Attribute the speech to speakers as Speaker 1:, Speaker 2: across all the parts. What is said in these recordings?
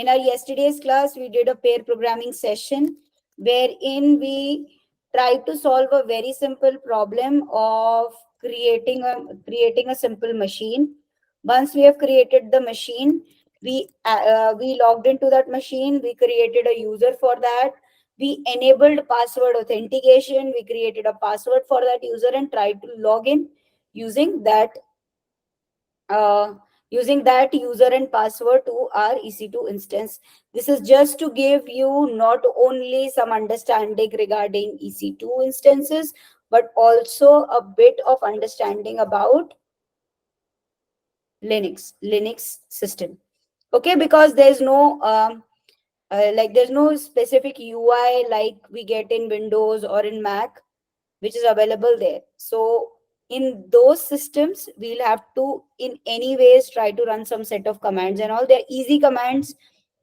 Speaker 1: In our yesterday's class, we did a pair programming session wherein we tried to solve a very simple problem of creating a simple machine. Once we have created the machine, we logged into that machine. We created a user for that. We enabled password authentication. We created a password for that user and tried to log in using that uh, using that user and password to our EC2 instance. This is just to give you not only some understanding regarding EC2 instances, but also a bit of understanding about Linux system. Okay, because there's no specific UI like we get in Windows or in Mac, which is available there. So in those systems, we'll have to in any ways try to run some set of commands, and all they're easy commands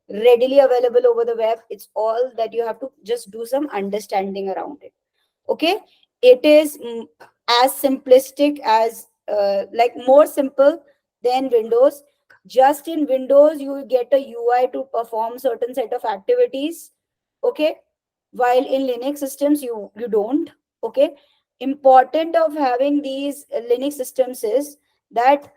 Speaker 1: readily available over the web. It's all that you have to just do some understanding around it. Okay, it is as simplistic as like more simple than Windows. Just in Windows you will get a UI to perform certain set of activities. Okay, while in Linux systems you don't. Okay, important of having these Linux systems is that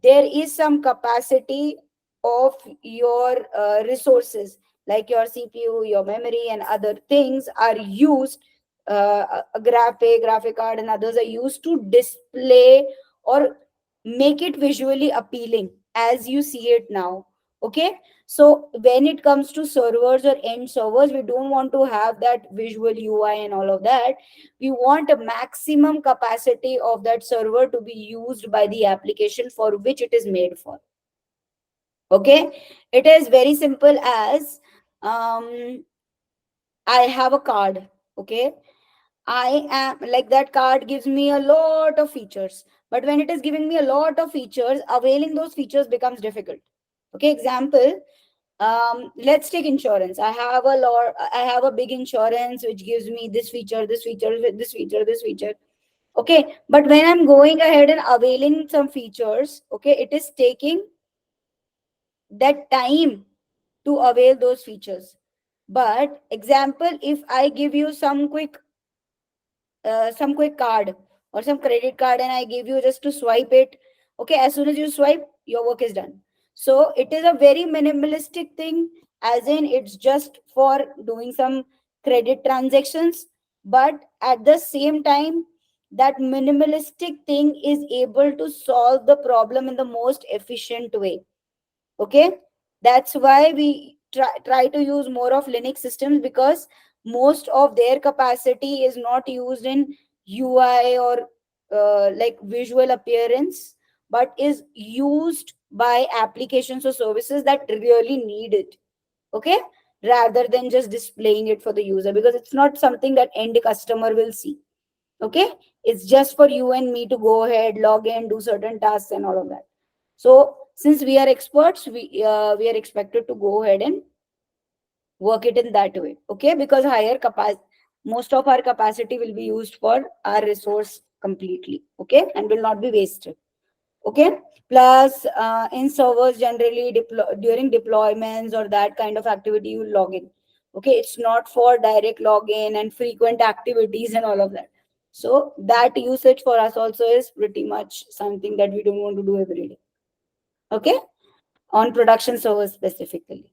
Speaker 1: there is some capacity of your resources, like your CPU, your memory and other things are used. A graphic card and others are used to display or make it visually appealing as you see it now. Okay, so when it comes to servers or end servers, we don't want to have that visual UI and all of that. We want a maximum capacity of that server to be used by the application for which it is made for. Okay, it is very simple as I have a card. Okay, I am like that card gives me a lot of features, but when it is giving me a lot of features, availing those features becomes difficult. Okay, example, let's take insurance. I have a big insurance which gives me this feature. Okay, but when I'm going ahead and availing some features, okay, it is taking that time to avail those features. But example, if I give you some quick card or some credit card and I give you just to swipe it, okay, as soon as you swipe your work is done. So it is a very minimalistic thing, as in it's just for doing some credit transactions, but at the same time that minimalistic thing is able to solve the problem in the most efficient way. Okay, that's why we try to use more of Linux systems, because most of their capacity is not used in UI or like visual appearance, but is used by applications or services that really need it. Okay, rather than just displaying it for the user, because it's not something that end customer will see. Okay, it's just for you and me to go ahead, log in, do certain tasks and all of that. So since we are experts, we are expected to go ahead and work it in that way. Okay, because higher capacity, most of our capacity will be used for our resource completely. Okay, and will not be wasted. Okay, plus in servers generally during deployments or that kind of activity you log in. Okay, it's not for direct login and frequent activities and all of that. So that usage for us also is pretty much something that we don't want to do every day. Okay, on production servers specifically.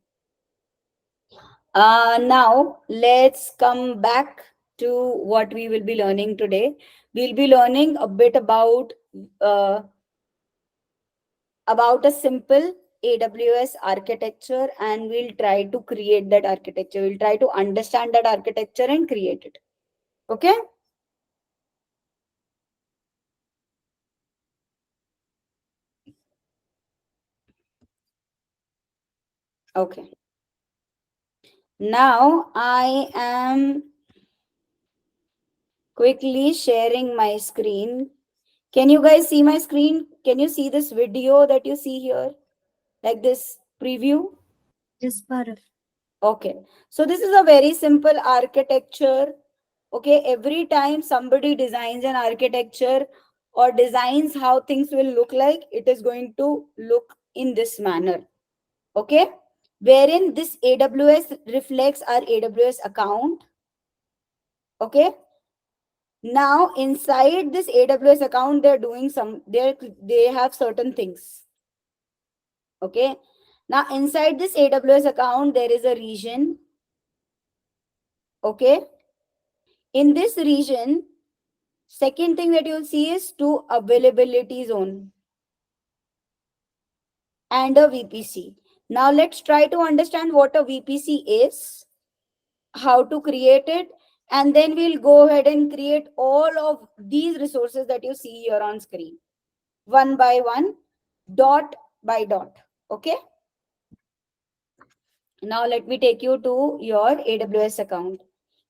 Speaker 1: Now let's come back to what we will be learning today. We'll be learning a bit uh, about a simple AWS architecture, and we'll try to create that architecture. We'll try to understand that architecture and create it. Okay. Okay. Now I am quickly sharing my screen. Can you guys see my screen? Can you see this video that you see here? Like this preview?
Speaker 2: Yes, Parul.
Speaker 1: Okay. So this is a very simple architecture. Okay. Every time somebody designs an architecture or designs how things will look like, it is going to look in this manner. Okay. wherein this AWS reflects our AWS account. Okay. Now inside this AWS account, they're doing they have certain things. Okay. Now inside this AWS account, there is a region. Okay. In this region, second thing that you'll see is to availability zone and a VPC. Now let's try to understand what a VPC is, how to create it, and then we'll go ahead and create all of these resources that you see here on screen, one by one, dot by dot. Okay. Now let me take you to your AWS account.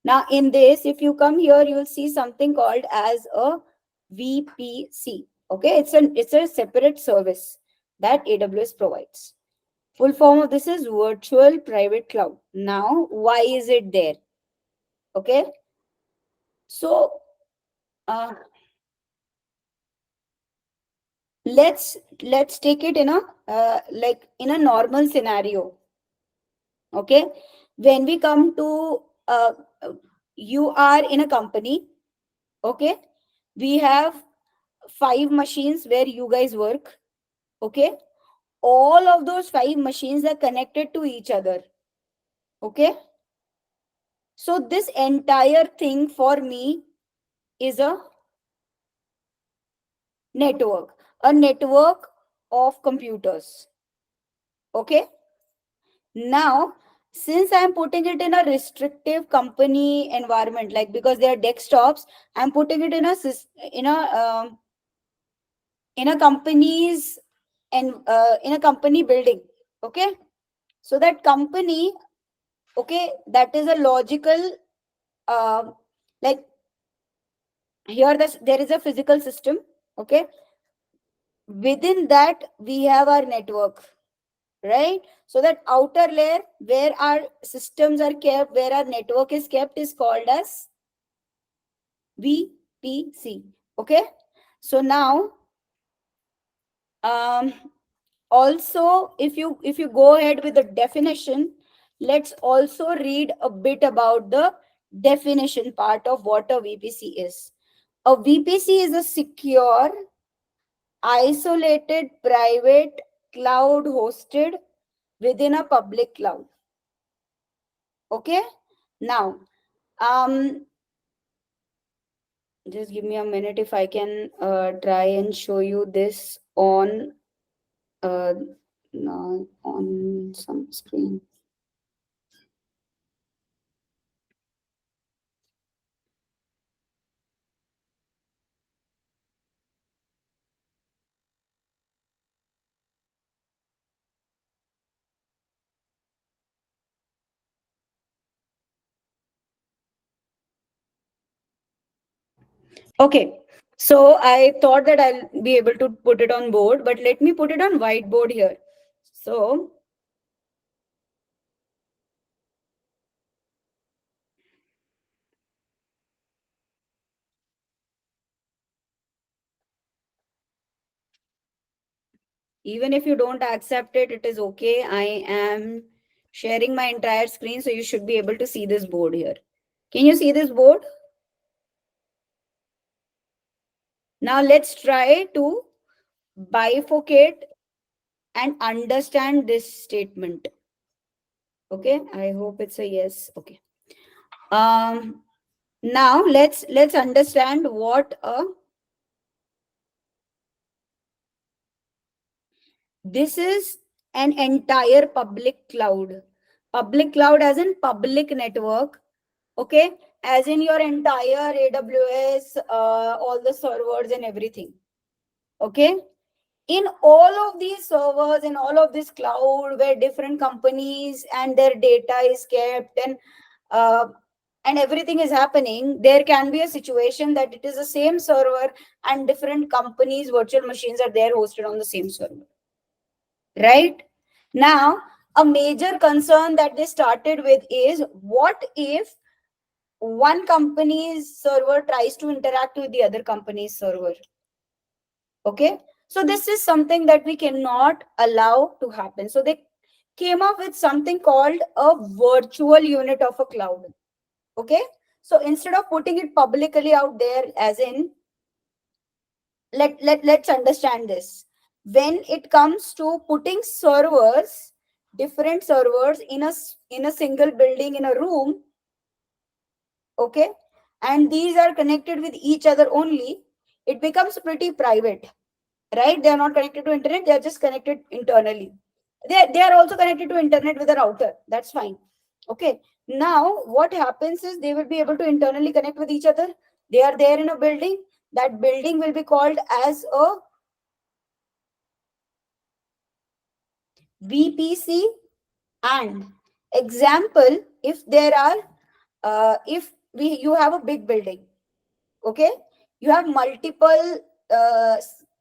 Speaker 1: Now in this, if you come here, you'll see something called as a VPC. Okay, it's a separate service that AWS provides. Full form of this is virtual private cloud. Now, why is it there? Okay, so uh, let's take it in a like in a normal scenario. Okay, when we come to you are in a company. Okay, we have 5 machines where you guys work. Okay, all of those 5 machines are connected to each other. Okay, so this entire thing for me is a network of computers. Okay, now since I'm putting it in a restrictive company environment, like because they are desktops, I'm putting it in in a company's and in a company building. Okay, so that company, okay, that is a logical uh, like here there is a physical system. Okay, within that we have our network, right? So that outer layer where our systems are kept, where our network is kept, is called as VPC. Okay, so now um also if you go ahead with the definition, let's also read a bit about the definition part of what a VPC is. A VPC is a secure, isolated, private cloud hosted within a public cloud. Okay, now um just give me a minute if I can try and show you this on uh no, on some screen. Okay, so I thought that I'll be able to put it on board, but let me put it on whiteboard here. So even if you don't accept it, it is okay. I am sharing my entire screen, so you should be able to see this board here. Can you see this board? Now let's try to bifurcate and understand this statement. Okay, I hope it's a yes. Okay. Um Now let's understand what a this is an entire public cloud. Public cloud as in public network. Okay, as in your entire AWS, all the servers and everything. Okay, in all of these servers, in all of this cloud where different companies and their data is kept uh, and everything is happening, there can be a situation that it is the same server and different companies virtual machines are there hosted on the same server, right? Now a major concern that they started with is, what if one company's server tries to interact with the other company's server? Okay, so this is something that we cannot allow to happen. So they came up with something called a virtual unit of a cloud. Okay, so instead of putting it publicly out there, as in, let's understand this. When it comes to putting servers, different servers in a single building, in a room, okay, and these are connected with each other only, it becomes pretty private, right? They are not connected to internet, they are just connected internally. They are also connected to internet with a router, that's fine. Okay, now what happens is they will be able to internally connect with each other. They are there in a building. That building will be called as a VPC. And example, if there are if we you have a big building, okay, you have multiple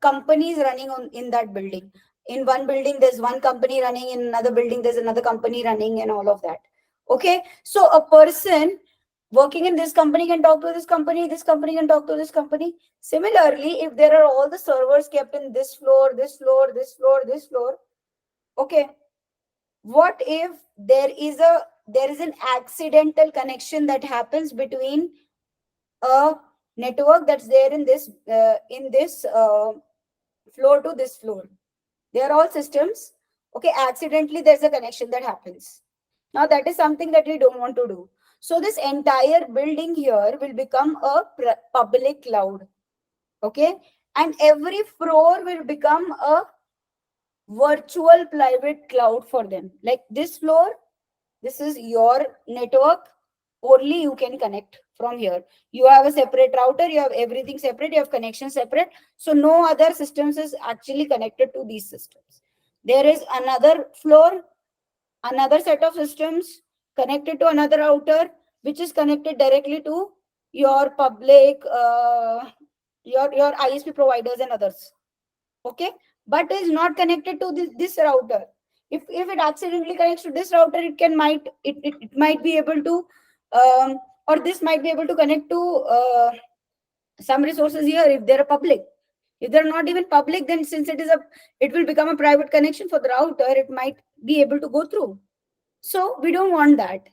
Speaker 1: companies running on in that building. In one building there's one company running, in another building there's another company running, and all of that. Okay, so a person working in this company can talk to this company can talk to this company. Similarly, if there are all the servers kept in this floor, this floor, this floor, this floor, okay, what if there is an accidental connection that happens between a network that's there in this floor to this floor? They are all systems. Okay, accidentally there's a connection that happens. Now that is something that we don't want to do. So this entire building here will become a public cloud. Okay, and every floor will become a virtual private cloud for them. Like this floor, this is your network, only you can connect from here. You have a separate router, you have everything separate, you have connection separate, so no other systems is actually connected to these systems. There is another floor, another set of systems connected to another router, which is connected directly to your public your ISP providers and others. Okay, but is not connected to this router. If it accidentally connects to this router, it might be able to or this might be able to connect to some resources here if they're public. If they're not even public, then since it will become a private connection for the router, it might be able to go through. So we don't want that.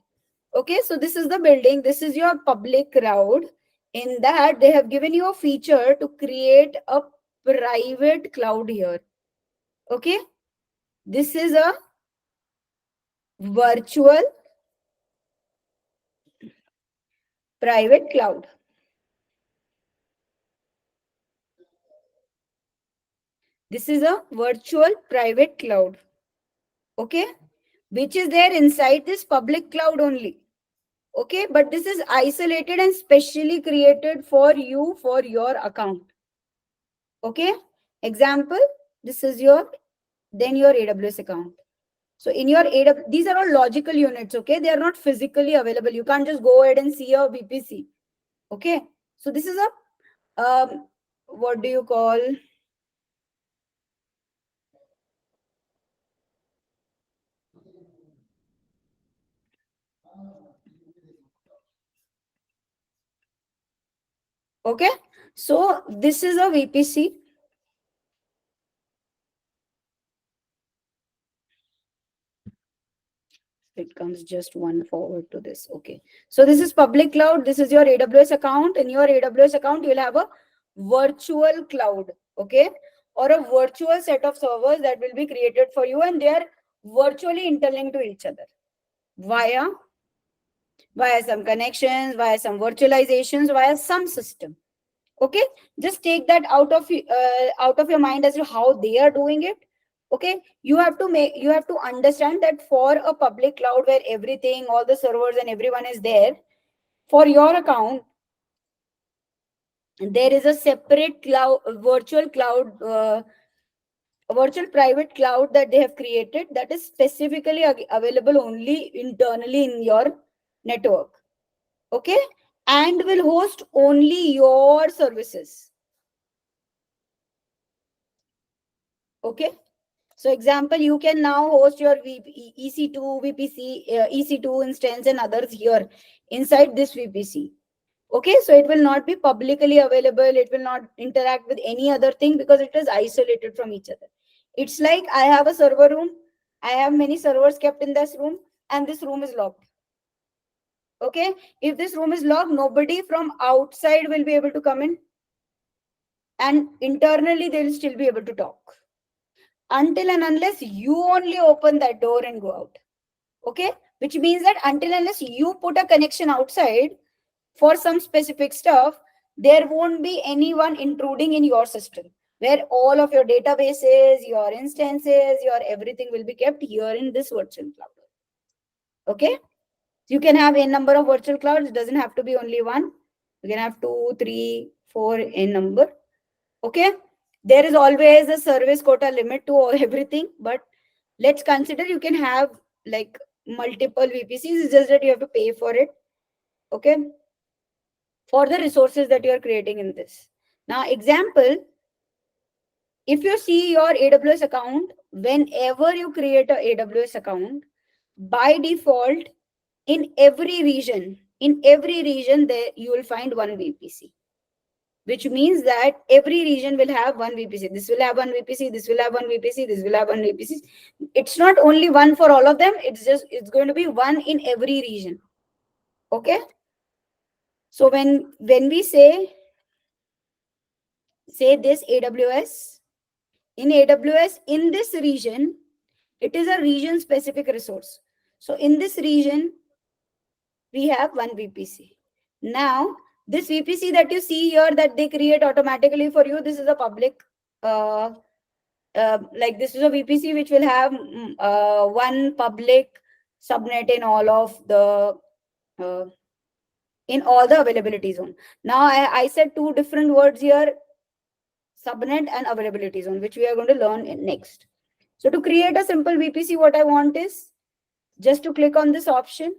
Speaker 1: Okay, so this is the building, this is your public cloud. In that, they have given you a feature to create a private cloud here. Okay, this is a virtual private cloud. This is a virtual private cloud. Okay, which is there inside this public cloud only. Okay, but this is isolated and specially created for you for your account. Okay, example, this is your AWS account. So in your AWS, these are all logical units, okay? They are not physically available. You can't just go ahead and see a VPC. Okay, so this is a what do you call, okay, so this is a VPC. It comes just one forward to this. Okay, so this is public cloud, this is your AWS account. In your AWS account, you'll have a virtual cloud, okay, or a virtual set of servers that will be created for you, and they are virtually interlinked to each other via some connections, via some virtualizations, via some system. Okay, just take that out of your mind as to how they are doing it. Okay, you have to understand that for a public cloud where everything, all the servers and everyone is there, for your account there is a separate cloud, virtual private cloud that they have created, that is specifically available only internally in your network. Okay, and will host only your services. Okay, so example, you can now host your EC2 VPC, EC2 instance and others here inside this VPC. Okay, so it will not be publicly available, it will not interact with any other thing because it is isolated from each other. It's like I have a server room, I have many servers kept in this room, and this room is locked. Okay, if this room is locked, nobody from outside will be able to come in, and internally they will still be able to talk until and unless you only open that door and go out. Okay, which means that until unless you put a connection outside for some specific stuff, there won't be anyone intruding in your system, where all of your databases, your instances, your everything will be kept here in this virtual cloud. Okay, you can have a number of virtual clouds. It doesn't have to be only one. You can have 2, 3, 4 in number. Okay, there is always a service quota limit to everything, but let's consider you can have like multiple VPCs. It's just that you have to pay for it. Okay, for the resources that you are creating in this. Now, example, if you see your AWS account, whenever you create a AWS account, by default, in every region, there you will find one VPC, which means that every region will have one VPC. This will have one VPC, this will have one VPC, this will have one VPC. It's not only one for all of them, it's going to be one in every region. Okay. So when we say this AWS, in AWS, in this region, it is a region specific resource. So in this region, we have one VPC. Now, this VPC that you see here that they create automatically for you, this is a public, like this is a VPC which will have one public subnet in all of the, in all the availability zone. Now, I said two different words here, subnet and availability zone, which we are going to learn in next. So to create a simple VPC, what I want is just to click on this option.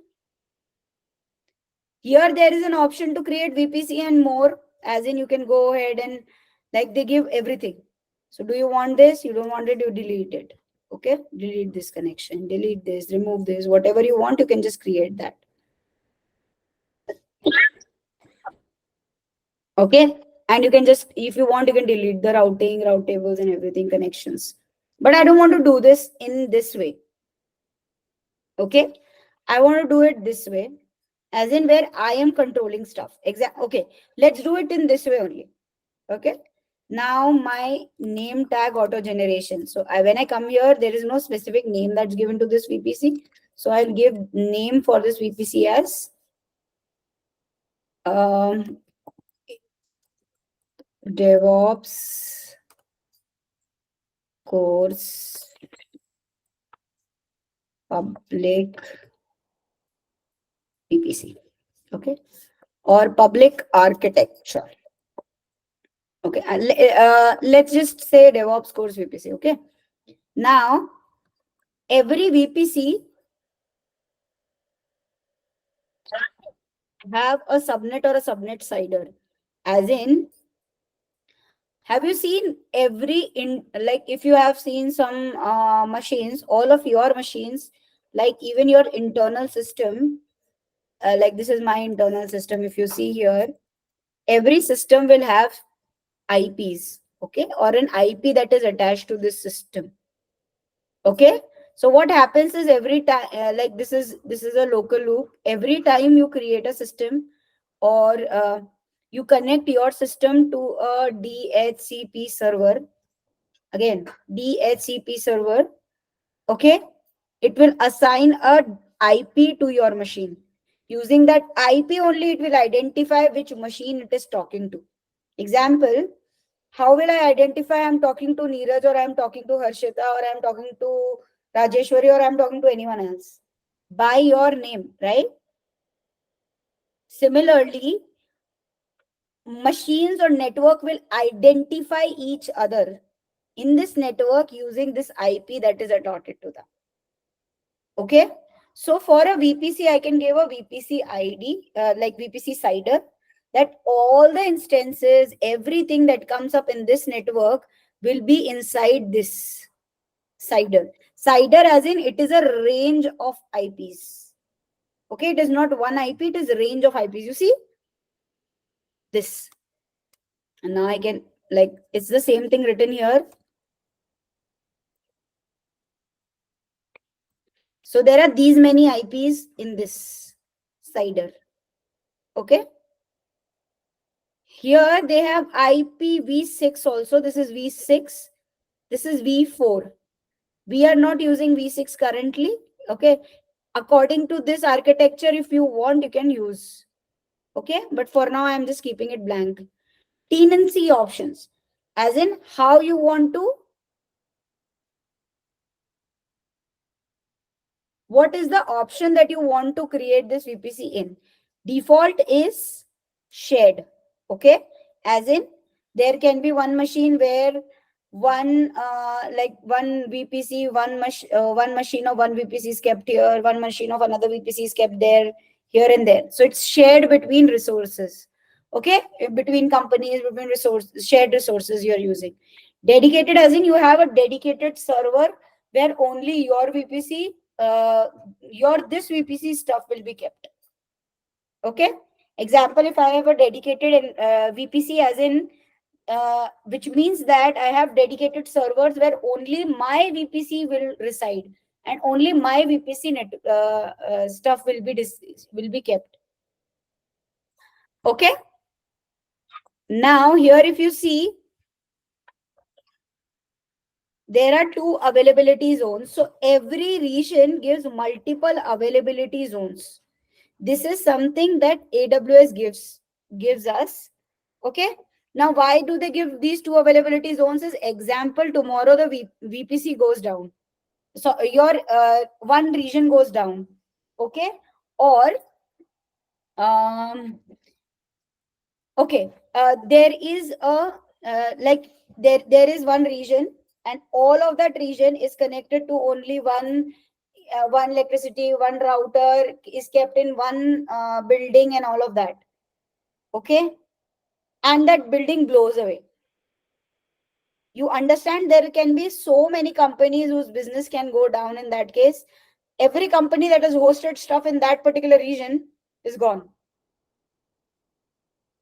Speaker 1: Here there is an option to create VPC and more, as in you can go ahead and like they give everything. So do you want this? You don't want it, you delete it. Okay, delete this connection, delete this, remove this, whatever you want, you can just create that. Okay, and you can just, if you want, you can delete the routing, route tables and everything, connections. But I don't want to do this in this way. Okay, I want to do it this way, as in where I am controlling stuff. Okay, let's do it in this way only. Okay, now my name tag auto generation. So when I come here, there is no specific name that's given to this VPC. So I'll give name for this VPC as DevOps course public VPC. Okay, or public architecture. Okay, let's just say DevOps course VPC. Okay, now every VPC have a subnet or a subnet cider, as in, have you seen like if you have seen some machines, all of your machines, like even your internal system, like this is my internal system. If you see here, every system will have IPs, okay, or an IP that is attached to this system. Okay, so what happens is every time, like this is a local loop. Every time you create a system, or you connect your system to a DHCP server, again DHCP server, okay, it will assign a IP to your machine. Using that IP only, it will identify which machine it is talking to. Example, how will I identify I'm talking to Neeraj, or I'm talking to Harshita, or I'm talking to Rajeshwari, or I'm talking to anyone else? By your name, right? Similarly, machines or network will identify each other in this network using this IP that is allotted to them. Okay. So for a VPC, I can give a VPC ID, like VPC CIDR, that all the instances, everything that comes up in this network will be inside this CIDR. CIDR as in it is a range of IPs. Okay, it is not one IP, it is a range of IPs. You see this. And now I can, like, it's the same thing written here. So there are these many IPs in this CIDR. Okay. Here they have IPv6 also. This is V6. This is V4. We are not using V6 currently. Okay. According to this architecture, if you want, you can use. Okay. But for now, I'm just keeping it blank. Tenancy options, as in how you want to, what is the option that you want to create this VPC in. Default is shared. Okay. As in, there can be one machine where one like one VPC, one machine of one VPC is kept here, one machine of another VPC is kept there, here and there. So it's shared between resources. Okay, between companies, between resources, shared resources you're using. Dedicated, as in you have a dedicated server where only your VPC, your this VPC stuff will be kept. Okay. Example, if I have a dedicated VPC, as in which means that I have dedicated servers where only my VPC will reside and only my VPC stuff will be kept. Okay. Now here, if you see, there are two availability zones. So every region gives multiple availability zones. This is something that AWS gives us. Okay. Now, why do they give these two availability zones? Is example, tomorrow the VPC goes down. So your one region goes down. Okay. Or okay, there is a there is one region, and all of that region is connected to only one electricity, one router is kept in one building and all of that. Okay. And that building blows away. You understand, there can be so many companies whose business can go down in that case. Every company that has hosted stuff in that particular region is gone,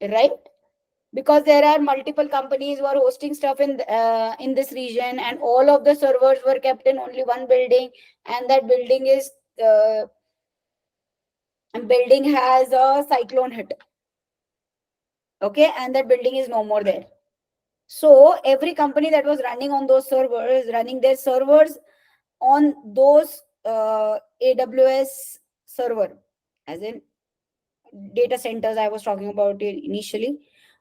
Speaker 1: right? Because there are multiple companies who are hosting stuff in this region, and all of the servers were kept in only one building, and that building has a cyclone hit. Okay. And that building is no more there. So every company that was running on those servers, running their servers on those AWS server, as in data centers I was talking about it initially.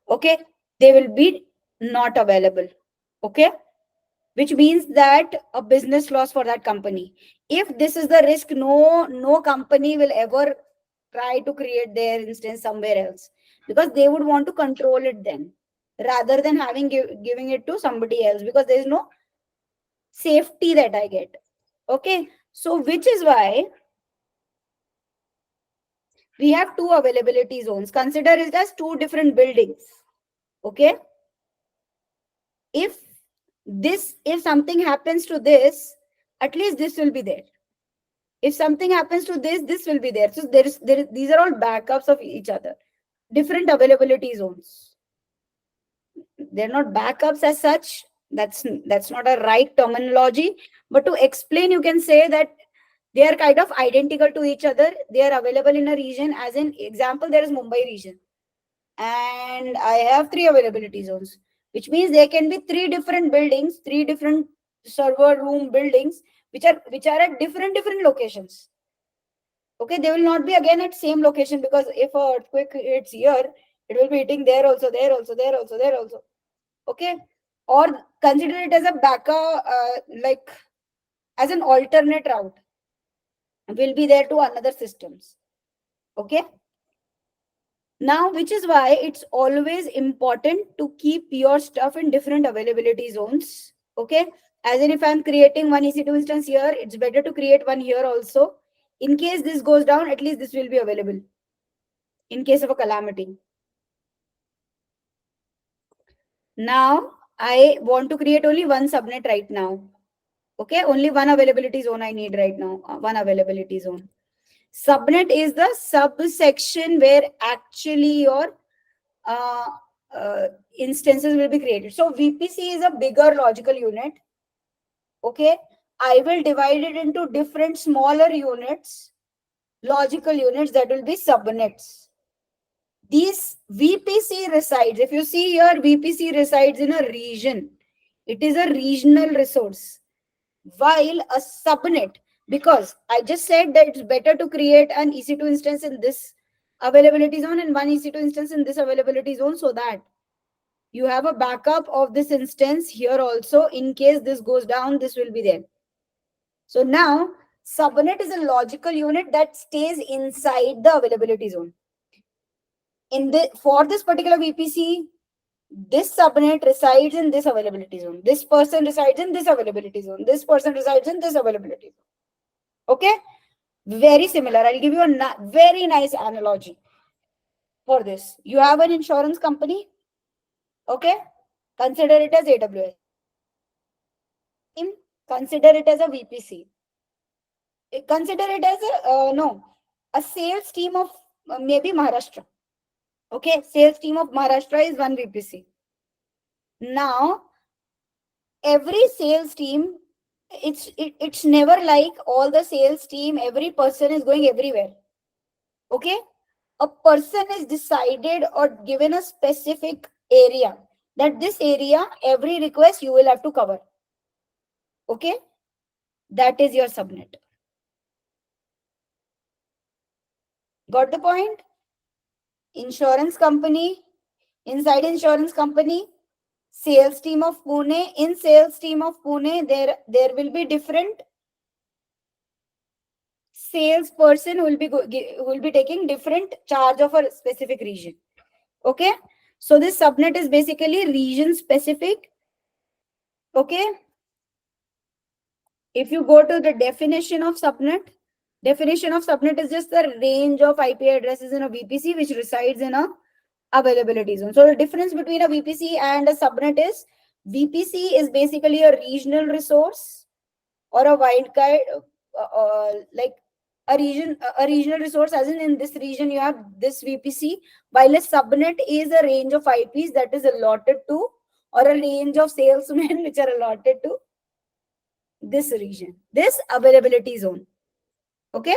Speaker 1: Okay. They will be not available. Okay. Which means that a business loss for that company. If this is the risk, no company will ever try to create their instance somewhere else, because they would want to control it then, rather than giving it to somebody else, because there is no safety that I get. Okay. So which is why we have two availability zones. Consider it as two different buildings. Okay. If something happens to this, at least this will be there. If something happens to this will be there. So these are all backups of each other. Different availability zones. They're not backups as such. That's not a right terminology. But to explain, you can say that they are kind of identical to each other. They are available in a region. As in example, there is Mumbai region, and I have three availability zones, which means there can be three different buildings, three different server room buildings, which are at different locations. Okay. They will not be again at same location, because if a earthquake hits here, it will be hitting there also, there also, there also, there also. Okay. Or consider it as a backup, like as an alternate route will be there to another systems. Okay. Now, which is why it's always important to keep your stuff in different availability zones. Okay. As in, if I'm creating one EC2 instance here, it's better to create one here also. In case this goes down, at least this will be available in case of a calamity. Now, I want to create only one subnet right now. Okay. Only one availability zone I need right now. One availability zone. Subnet is the subsection where actually your uh, instances will be created. So VPC is a bigger logical unit. Okay. I will divide it into different smaller units, logical units, that will be subnets. These VPC resides, if you see here, VPC resides in a region. It is a regional resource. While a subnet, because I just said that it's better to create an EC2 instance in this availability zone and one EC2 instance in this availability zone, so that you have a backup of this instance here also. In case this goes down, this will be there. So now subnet is a logical unit that stays inside the availability zone. For this particular VPC, this subnet resides in this availability zone. This person resides in this availability zone. This person resides in this availability zone. Okay? Very similar. I'll give you a very nice analogy for this. You have an insurance company. Okay? Consider it as AWS. Consider it as a VPC. Consider it as a sales team of maybe Maharashtra. Okay? Sales team of Maharashtra is one VPC. Now, every sales team, it's never like all the sales team, every person is going everywhere. Okay? A person is decided or given a specific area, that this area, every request you will have to cover. Okay? That is your subnet. Got the point? Insurance company, inside insurance company, sales team of Pune. In sales team of Pune, there will be different salesperson who will be taking different charge of a specific region. Okay? So this subnet is basically region specific. Okay? If you go to the definition of subnet is just the range of IP addresses in a VPC which resides in a availability zone. So the difference between a VPC and a subnet is, VPC is basically a regional resource or a wildcard, like a regional resource, as in this region you have this VPC, while a subnet is a range of IPs that is allotted to, or a range of salesmen which are allotted to this region, this availability zone. Okay?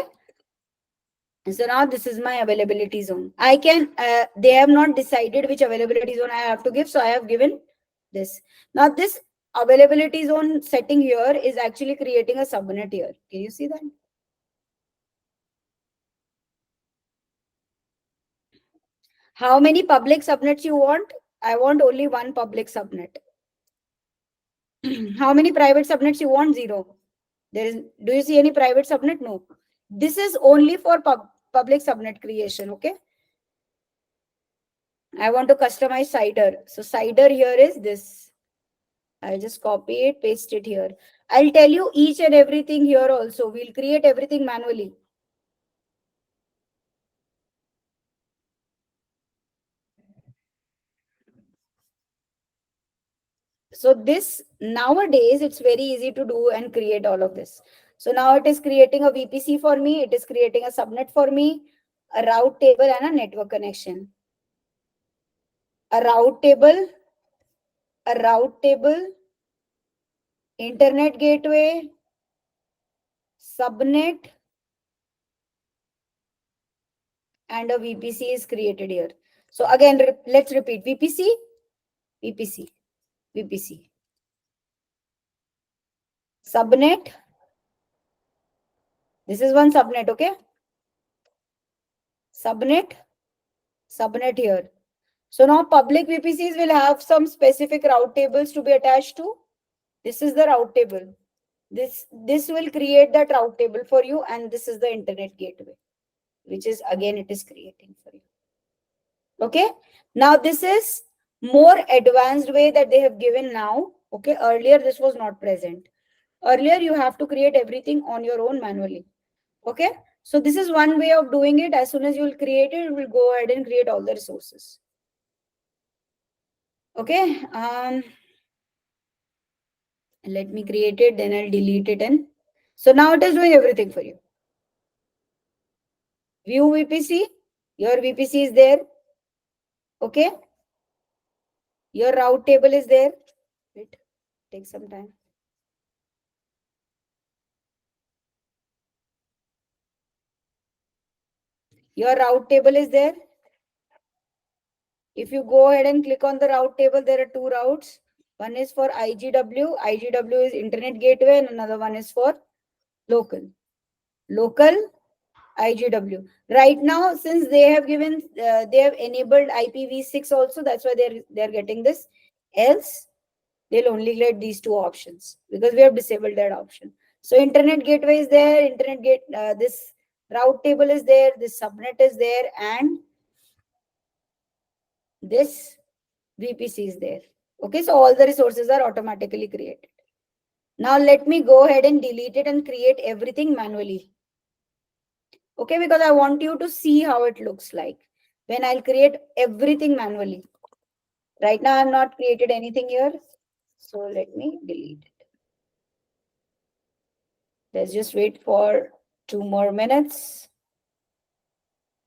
Speaker 1: So now this is my availability zone. I can, they have not decided which availability zone I have to give, so I have given this. Now this availability zone setting here is actually creating a subnet here. Can you see that? How many public subnets you want? I want only one public subnet. How many private subnets you want? 0. There is. Do you see any private subnet? No. This is only for public subnet creation. Okay. I want to customize CIDR. So CIDR here is this. I'll just copy it, paste it here. I'll tell you each and everything here also. We'll create everything manually. So this, nowadays, it's very easy to do and create all of this. So now it is creating a VPC for me. It is creating a subnet for me, a route table and a network connection. A route table, internet gateway, subnet, and a VPC is created here. So again, let's repeat. VPC, VPC, VPC. Subnet. This is one subnet, okay? Subnet, subnet here. So now public VPCs will have some specific route tables to be attached to. This is the route table. This will create that route table for you, and this is the internet gateway, which is again it is creating for you. Okay. Now this is more advanced way that they have given now. Okay. Earlier this was not present. Earlier you have to create everything on your own manually. Okay. So this is one way of doing it. As soon as you will create it, it will go ahead and create all the resources. Okay. Let me create it, then I'll delete it. And so now it is doing everything for you. View VPC, your VPC is there. Okay. Your route table is there. Wait, take some time. Your route table is there. If you go ahead and click on the route table, there are two routes. One is for IGW. IGW is Internet Gateway, and another one is for local. Local IGW. Right now, since they have given, they have enabled IPv6 also. That's why they're getting this. Else, they'll only get these two options because we have disabled that option. So Internet Gateway is there. This route table is there. This subnet is there, and this VPC is there. Okay, so all the resources are automatically created. Now let me go ahead and delete it and create everything manually. Okay, because I want you to see how it looks like when I'll create everything manually. Right now, I'm not created anything here. So let me delete it. Let's just wait for 2 more minutes.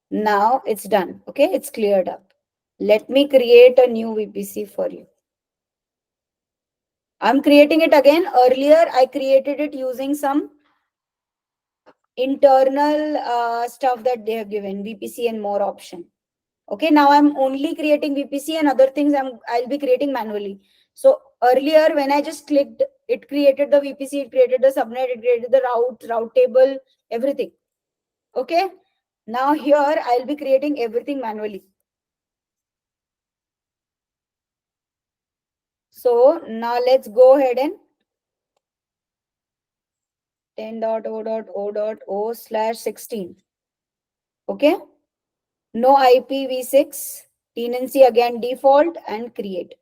Speaker 1: Now it's done. Okay, it's cleared up. Let me create a new VPC for you. I'm creating it again. Earlier, I created it using some internal stuff that they have given, VPC and more option. Okay, now I'm only creating VPC and other things I'll be creating manually. So earlier when I just clicked, it created the VPC, it created the subnet, it created the route table, everything. Okay, now here I'll be creating everything manually. So now let's go ahead and 10.0.0.0/16. Okay, no IPv6, tenancy again default, and create.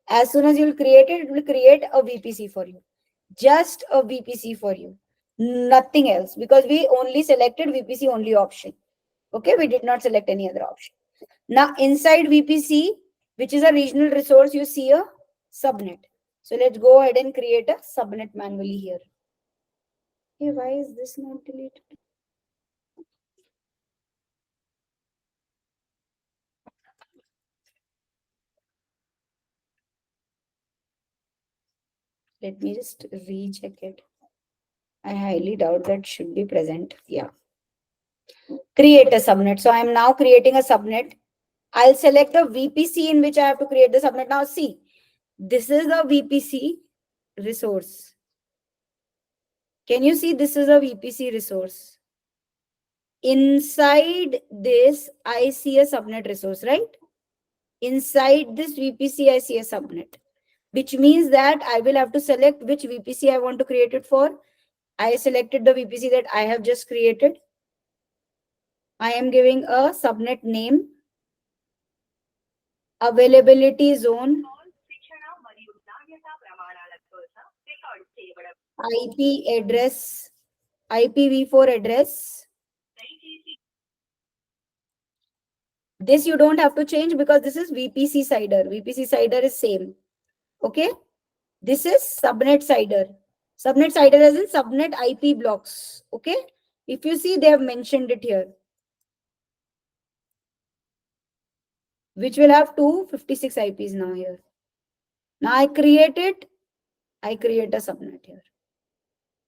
Speaker 1: As soon as you'll create it, it will create a VPC for you. Just a VPC for you. Nothing else. Because we only selected VPC only option. Okay, we did not select any other option. Now inside VPC, which is a regional resource, you see a subnet. So let's go ahead and create a subnet manually here. Hey, why is this not deleted? Let me just recheck it. I highly doubt that should be present. Yeah. Create a subnet. So I'm now creating a subnet. I'll select the VPC in which I have to create the subnet. Now see, this is a VPC resource. Can you see this is a VPC resource? Inside this, I see a subnet resource, right? Inside this VPC, I see a subnet, which means that I will have to select which VPC I want to create it for. I selected the VPC that I have just created. I am giving a subnet name, availability zone, IP address, IPv4 address. This you don't have to change because this is VPC CIDR. VPC CIDR is same. Okay. This is subnet CIDR. Subnet CIDR is in subnet IP blocks. Okay. If you see, they have mentioned it here, which will have 256 IPs now here. Now I create it. I create a subnet here.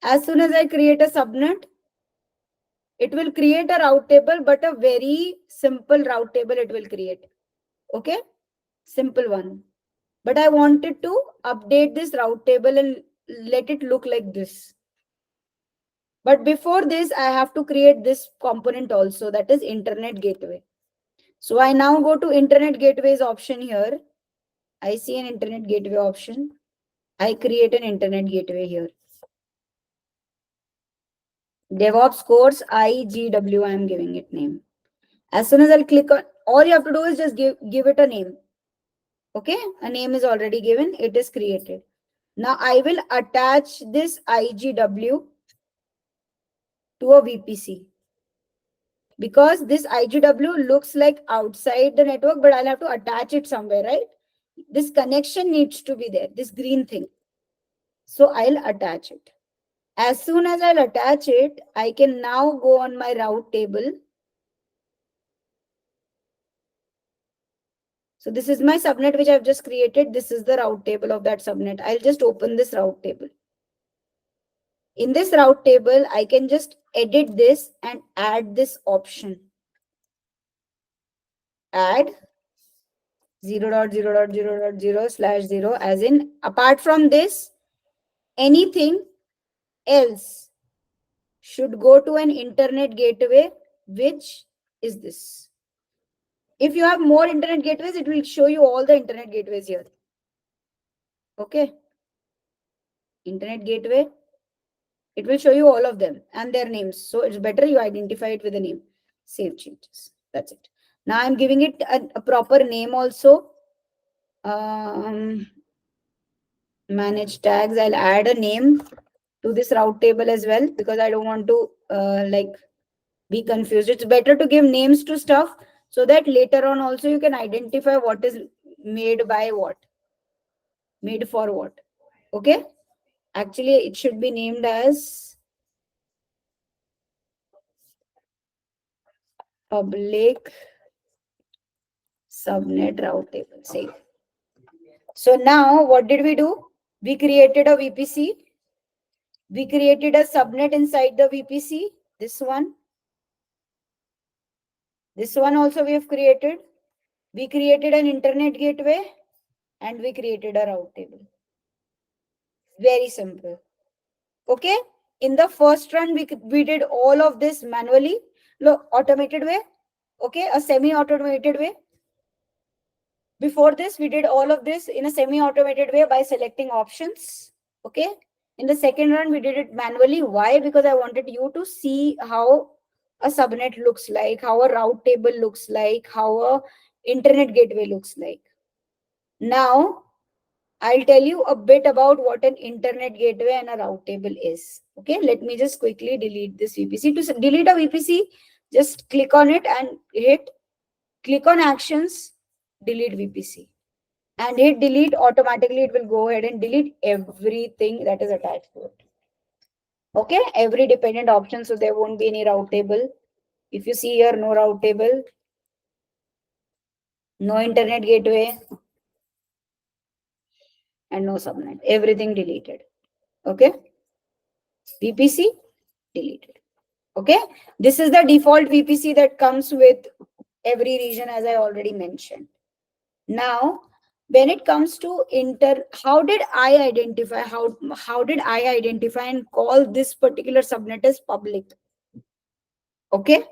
Speaker 1: As soon as I create a subnet, it will create a route table, but a very simple route table it will create. Okay. Simple one. But I wanted to update this route table and let it look like this. But before this, I have to create this component also, that is Internet Gateway. So I now go to Internet Gateways option here. I see an Internet Gateway option. I create an Internet Gateway here. DevOps course IGW, I am giving it name. As soon as I'll click on, all you have to do is just give it a name. Okay, a name is already given. It is created. Now I will attach this IGW to a VPC. Because this IGW looks like outside the network, but I'll have to attach it somewhere, right? This connection needs to be there, this green thing. So I'll attach it. As soon as I'll attach it, I can now go on my route table. So this is my subnet which I've just created. This is the route table of that subnet. I'll just open this route table. In this route table, I can just edit this and add this option. add 0.0.0.0/0, as in apart from this, anything else should go to an internet gateway, which is this. If you have more internet gateways, it will show you all the internet gateways here. Okay. Internet gateway, it will show you all of them and their names. So it's better you identify it with a name. Save changes. That's it. Now I'm giving it a proper name also. Manage tags. I'll add a name to this route table as well, because I don't want to be confused. It's better to give names to stuff so that later on also you can identify what is made by what, made for what. Okay. Actually, it should be named as public subnet route table. Save. So now what did we do? We created a VPC. We created a subnet inside the VPC. This one. This one also we have created. We created an internet gateway and we created a route table. Very simple. Okay. In the first run, we did all of this manually, automated way. Okay. A semi-automated way. Before this, we did all of this in a semi-automated way by selecting options. Okay. In the second run, we did it manually. Why? Because I wanted you to see how a subnet looks like, how a route table looks like, how a internet gateway looks like. Now, I'll tell you a bit about what an internet gateway and a route table is. Okay, let me just quickly delete this VPC. To delete a VPC, just click on it and click on actions, delete VPC. And hit delete, automatically it will go ahead and delete everything that is attached to it. Okay, every dependent option, so there won't be any route table. If you see here, no route table, no internet gateway, and no subnet. Everything deleted. Okay, VPC deleted. Okay, this is the default VPC that comes with every region, as I already mentioned. Now, when it comes to how did I identify and call this particular subnet as public? Okay,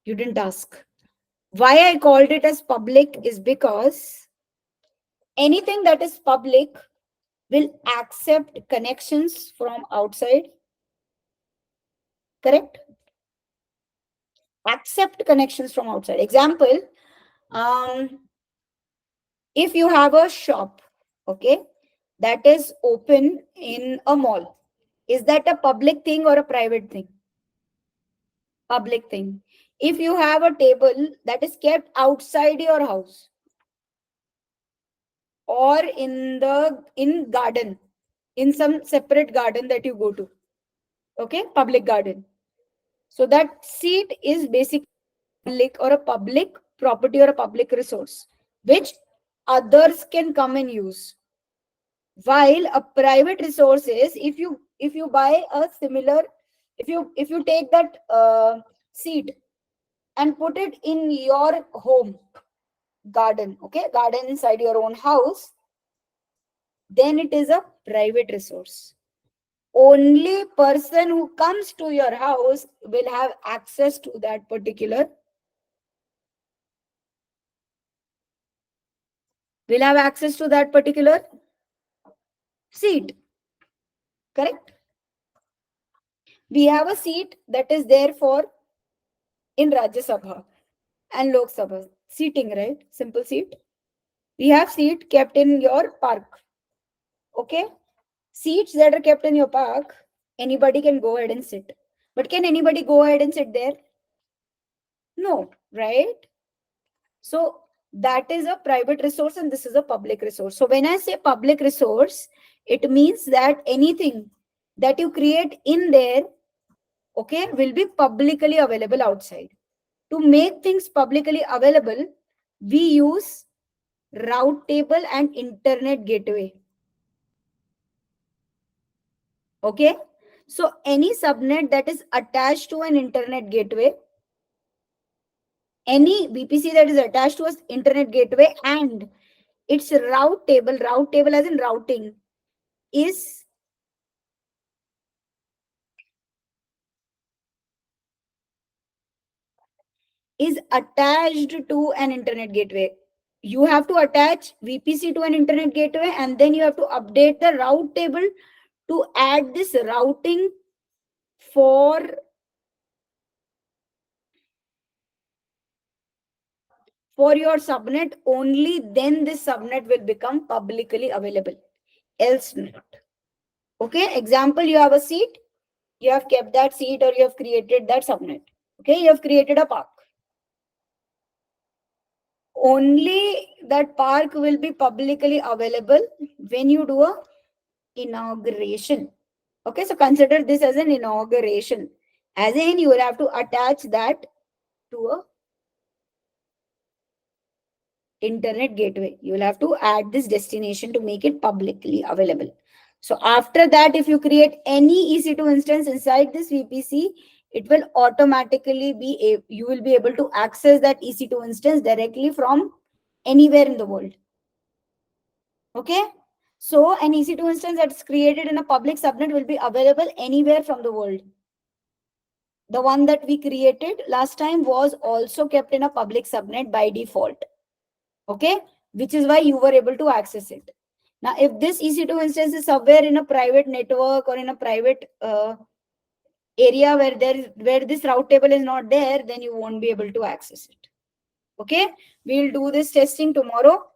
Speaker 1: you didn't ask. Why I called it as public is because anything that is public will accept connections from outside. Correct? Accept connections from outside. Example, if you have a shop, okay, that is open in a mall, is that a public thing or a private thing? Public thing. If you have a table that is kept outside your house or in garden, in some separate garden that you go to, okay, public garden, so that seat is basically public or a public property or a public resource which others can come and use. While a private resource is, if you buy a similar, if you take that seat and put it in your home garden, okay, garden inside your own house, then it is a private resource. Only person who comes to your house will have access to that particular seat. Correct? We have a seat that is there for in Rajya Sabha and Lok Sabha. Seating, right? Simple seat. We have seat kept in your park. Okay? Seats that are kept in your park, anybody can go ahead and sit. But can anybody go ahead and sit there? No, right? So that is a private resource and this is a public resource. So when I say public resource, it means that anything that you create in there, okay, will be publicly available outside. To make things publicly available, we use route table and internet gateway. Okay. So, any subnet that is attached to an internet gateway, Any VPC that is attached to an internet gateway and its route table as in routing, is attached to an internet gateway. You have to attach VPC to an internet gateway, and then you have to update the route table to add this routing for your subnet. Only then this subnet will become publicly available, else not. Okay, example, you have a seat, you have kept that seat, or you have created that subnet. Okay, you have created a park. Only that park will be publicly available when you do a inauguration. Okay, so consider this as an inauguration. As in, you will have to attach that to a internet gateway. You will have to add this destination to make it publicly available. So after that, if you create any EC2 instance inside this VPC, it will automatically be, you will be able to access that EC2 instance directly from anywhere in the world. Okay. So an EC2 instance that's created in a public subnet will be available anywhere from the world. The one that we created last time was also kept in a public subnet by default. Okay, which is why you were able to access it. Now, if this EC2 instance is somewhere in a private network or in a private area where this route table is not there, then you won't be able to access it. Okay, we'll do this testing tomorrow.